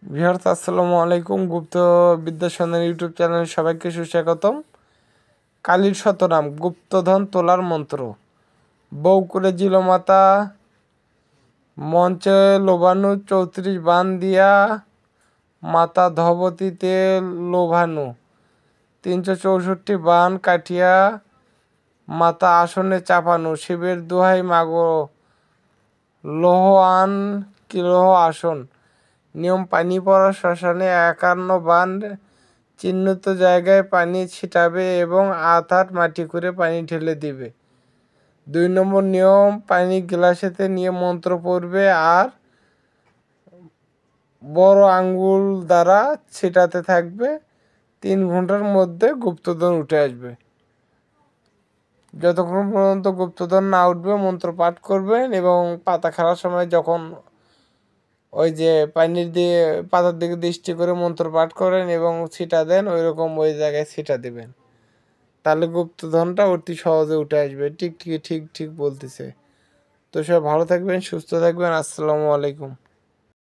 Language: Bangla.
ভিউয়ার্স আসসালামু আলাইকুম। গুপ্ত বিদ্যা সন্ধান ইউটিউব চ্যানেলে সবাইকে সুস্বাগতম। কালীর শতনাম গুপ্তধন তোলার মন্ত্র। বউ করে জিলমাতা মঞ্চে লোভানু 34 বান দিয়া মাতা ধবতীতে লোভানু 364 বান কাটিয়া মাতা আসনে চাপানু। শিবের দোহাই মাগো লোহ আন কিলোহ আসন। নিয়ম পানি পড়া শ্মশানে 51 বান চিহ্নিত জায়গায় পানি ছিটাবে এবং আধার মাটি করে পানি ঢেলে দিবে। 2 নম্বর নিয়ম পানি গ্লাসেতে নিয়ে মন্ত্র পড়বে আর বড় আঙ্গুল দ্বারা ছিটাতে থাকবে। 3 ঘন্টার মধ্যে গুপ্তধন উঠে আসবে। যতক্ষণ পর্যন্ত গুপ্তধন না উঠবে মন্ত্র পাঠ করবেন এবং পাতা খেলার সময় যখন ওই যে পানির দিয়ে পাতার দিকে দৃষ্টি করে মন্ত্র পাঠ করেন এবং ছিটা দেন ওইরকম ওই জায়গায় ছিটা দেবেন, তাহলে গুপ্তধনটা অতি সহজে উঠে আসবে। ঠিক ঠিক ঠিক ঠিক বলতেছে। তো সবাই ভালো থাকবেন, সুস্থ থাকবেন। আসসালামু আলাইকুম।